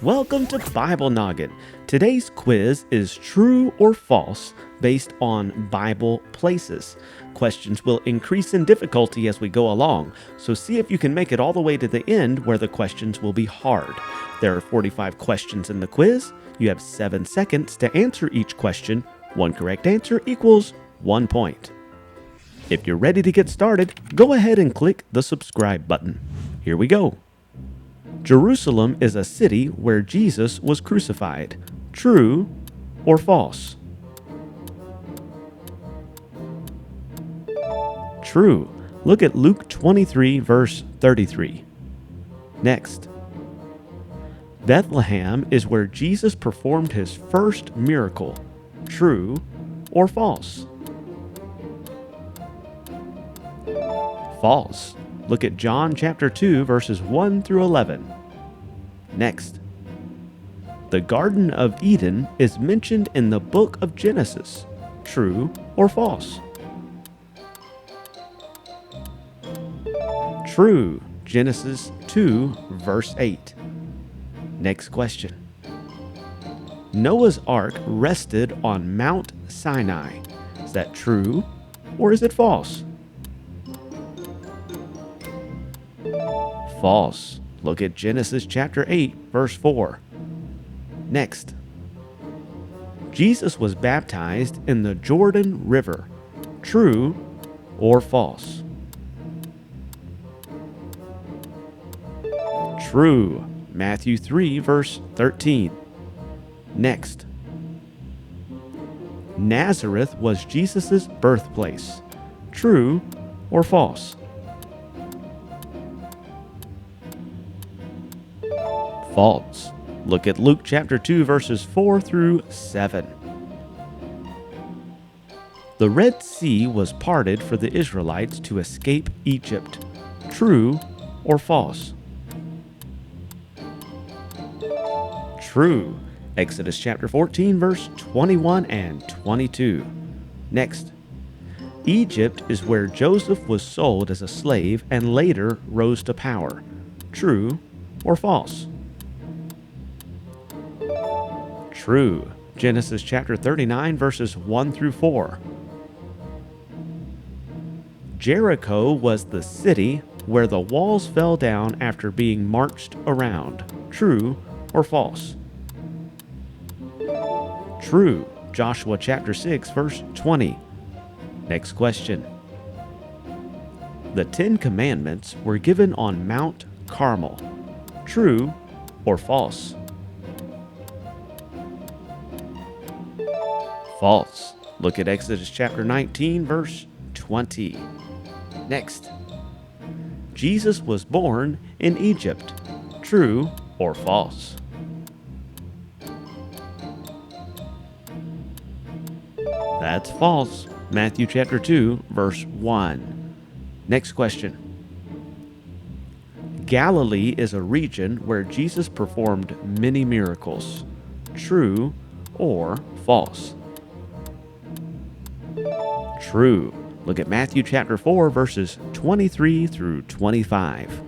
Welcome to Bible Noggin. Today's quiz is true or false based on Bible places. Questions will increase in difficulty as we go along, so see if you can make it all the way to the end where the questions will be hard. There are 45 questions in the quiz. You have 7 seconds to answer each question. One correct answer equals 1 point. If you're ready to get started, go ahead and click the subscribe button. Here we go. Jerusalem is a city where Jesus was crucified. True or false? True. Look at Luke 23, verse 33. Next. Bethlehem is where Jesus performed his first miracle. True or false? False. Look at John chapter 2, verses 1 through 11. Next. The Garden of Eden is mentioned in the book of Genesis. True or false? True. Genesis 2, verse 8. Next question. Noah's Ark rested on Mount Sinai. Is that true or is it false? False. Look at Genesis chapter 8, verse 4. Next. Jesus was baptized in the Jordan River. True or false? True. Matthew 3, verse 13. Next. Nazareth was Jesus' birthplace. True or false? False. Look at Luke chapter 2, verses 4 through 7. The Red Sea was parted for the Israelites to escape Egypt. True or false? True. Exodus chapter 14, verse 21 and 22. Next. Egypt is where Joseph was sold as a slave and later rose to power. True or false? True. Genesis chapter 39, verses 1 through 4. Jericho was the city where the walls fell down after being marched around. True or false? True. Joshua chapter 6, verse 20. Next question. The 10 Commandments were given on Mount Carmel. True or false? False. Look at Exodus chapter 19, verse 20. Next. Jesus was born in Egypt. True or false? That's false. Matthew chapter 2, verse 1. Next question. Galilee is a region where Jesus performed many miracles. True or false? True. Look at Matthew chapter 4, verses 23 through 25.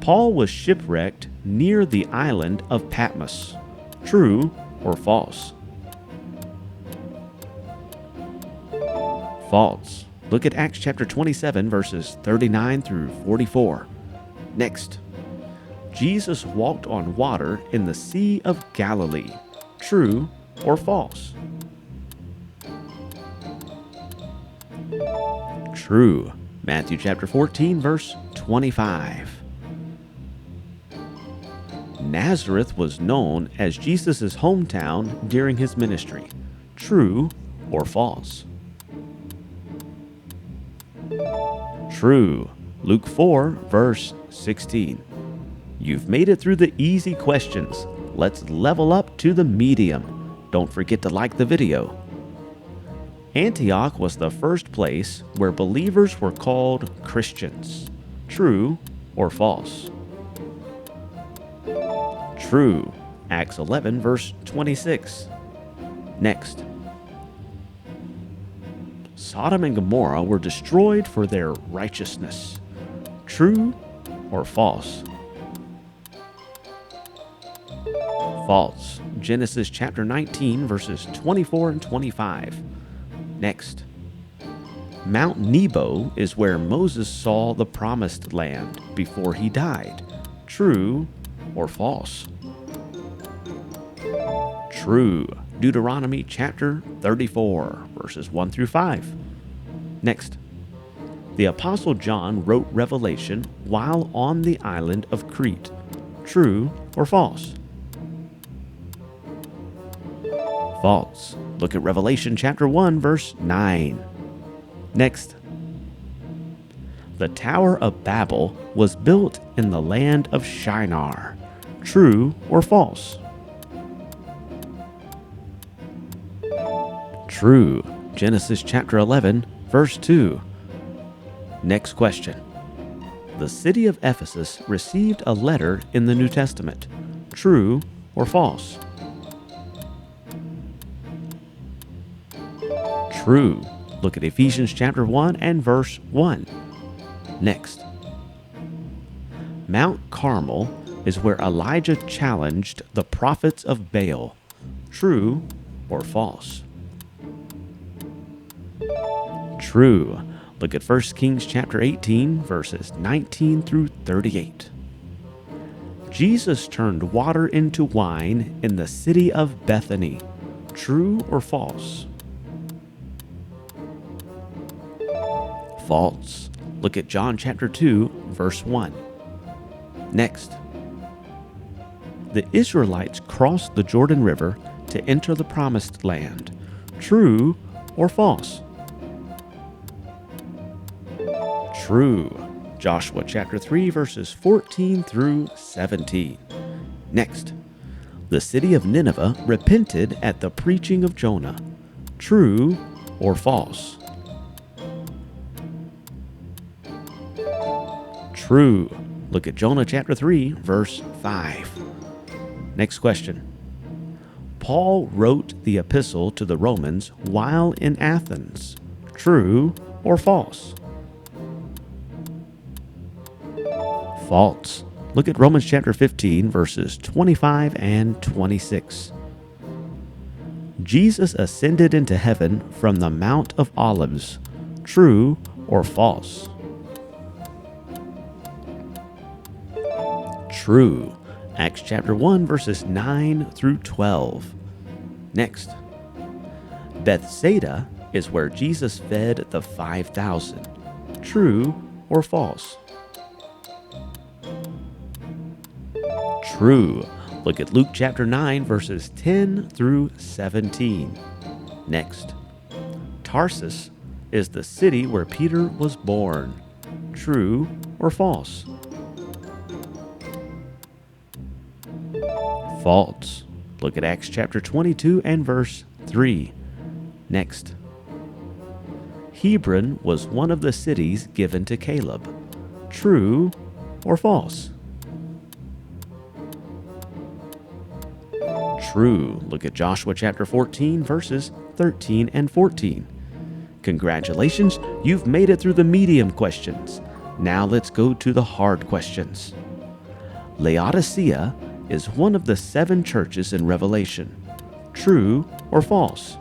Paul was shipwrecked near the island of Patmos. True or false? False. Look at Acts chapter 27, verses 39 through 44. Next. Jesus walked on water in the Sea of Galilee. True or false? True. Matthew chapter 14, verse 25. Nazareth was known as Jesus' hometown during his ministry. True or false? True. Luke 4, verse 16. You've made it through the easy questions. Let's level up to the medium. Don't forget to like the video. Antioch was the first place where believers were called Christians. True or false? True. Acts 11, verse 26. Next. Sodom and Gomorrah were destroyed for their righteousness. True or false? False. Genesis chapter 19, verses 24 and 25. Next. Mount Nebo is where Moses saw the promised land before he died. True or false? True. Deuteronomy chapter 34, verses 1 through 5. Next. The Apostle John wrote Revelation while on the island of Crete. True or false? False. Look at Revelation chapter 1, verse 9. Next. The Tower of Babel was built in the land of Shinar. True or false? True. Genesis chapter 11, verse 2. Next question. The city of Ephesus received a letter in the New Testament. True or false? True. Look at Ephesians chapter 1 and verse 1. Next. Mount Carmel is where Elijah challenged the prophets of Baal. True or false? True. Look at 1 Kings chapter 18, verses 19 through 38. Jesus turned water into wine in the city of Bethany. True or false? False. Look at John chapter 2, verse 1. Next. The Israelites crossed the Jordan River to enter the promised land. True or false? True. Joshua chapter 3, verses 14 through 17. Next. The city of Nineveh repented at the preaching of Jonah. True or false? True. Look at Jonah chapter 3, verse 5. Next question. Paul wrote the epistle to the Romans while in Athens. True or false? False. Look at Romans chapter 15, verses 25 and 26. Jesus ascended into heaven from the Mount of Olives. True or false? True. Acts chapter 1, verses 9 through 12. Next. Bethsaida is where Jesus fed the 5,000. True or false? True. Look at Luke chapter 9, verses 10 through 17. Next. Tarsus is the city where Peter was born. True or false? False. Look at Acts chapter 22 and verse 3. Next. Hebron was one of the cities given to Caleb. True or false? True. Look at Joshua chapter 14, verses 13 and 14. Congratulations, you've made it through the medium questions. Now let's go to the hard questions. Laodicea is one of the 7 churches in Revelation. True or false?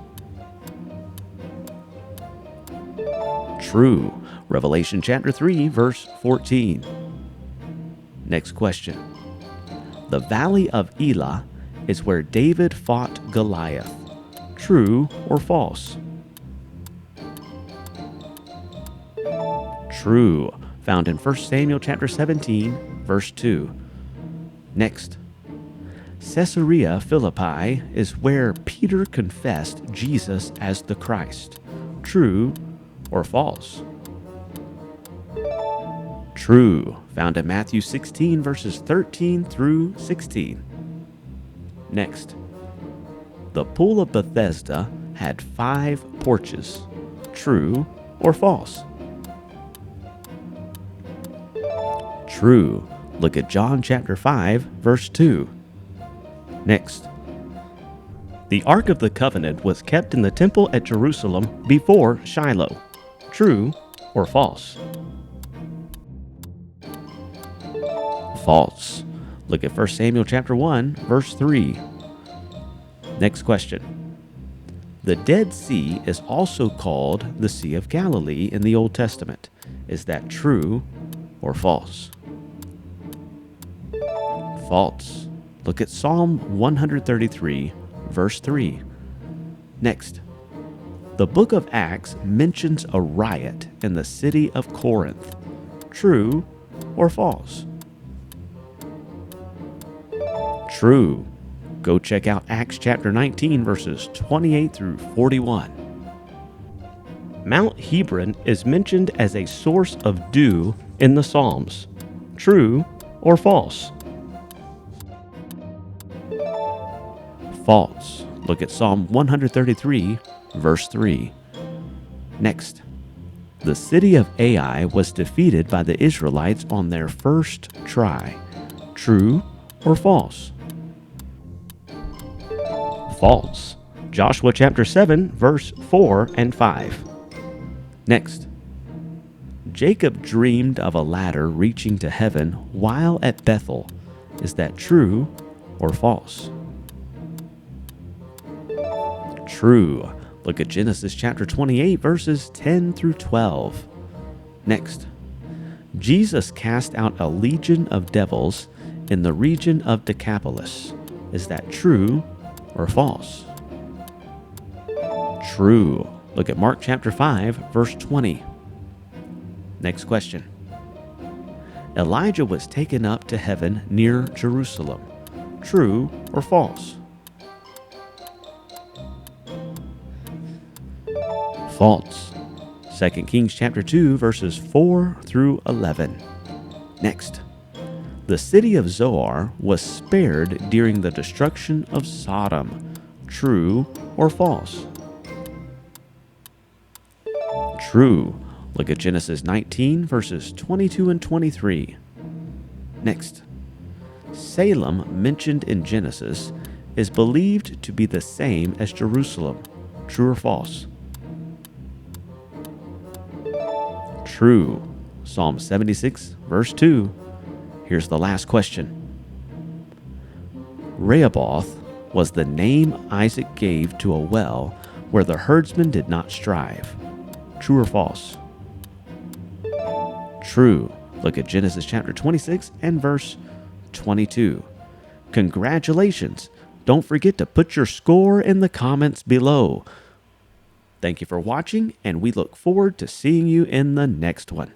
True. Revelation chapter 3, verse 14. Next question. The Valley of Elah is where David fought Goliath. True or false? True. Found in 1 Samuel chapter 17, verse 2. Next. Caesarea Philippi is where Peter confessed Jesus as the Christ. True or false? True. Found in Matthew 16, verses 13 through 16. Next. The pool of Bethesda had 5 porches. True or false? True. Look at John chapter 5, verse 2. Next. The Ark of the Covenant was kept in the temple at Jerusalem before Shiloh. True or false? False. Look at 1 Samuel chapter 1, verse 3. Next question. The Dead Sea is also called the Sea of Galilee in the Old Testament. Is that true or false? False. Look at Psalm 133, verse 3. Next. The book of Acts mentions a riot in the city of Corinth. True or false? True. Go check out Acts chapter 19, verses 28 through 41. Mount Hebron is mentioned as a source of dew in the Psalms. True or false? False. Look at Psalm 133, verse 3. Next. The city of Ai was defeated by the Israelites on their first try. True or false? False. Joshua chapter 7, verse 4 and 5. Next. Jacob dreamed of a ladder reaching to heaven while at Bethel. Is that true or false? True. Look at Genesis chapter 28, verses 10 through 12. Next. Jesus cast out a legion of devils in the region of Decapolis. Is that true or false? True. Look at Mark chapter 5, verse 20. Next question. Elijah was taken up to heaven near Jerusalem. True or false? False. 2 Kings chapter 2, verses 4 through 11. Next. The city of Zoar was spared during the destruction of Sodom. True or false? True. Look at Genesis 19, verses 22 and 23. Next. Salem, mentioned in Genesis, is believed to be the same as Jerusalem. True or false? True. Psalm 76, verse 2. Here's the last question. Rehoboth was the name Isaac gave to a well where the herdsman did not strive. True or false? True. Look at Genesis chapter 26 and verse 22. Congratulations. Don't forget to put your score in the comments below. Thank you for watching, and we look forward to seeing you in the next one.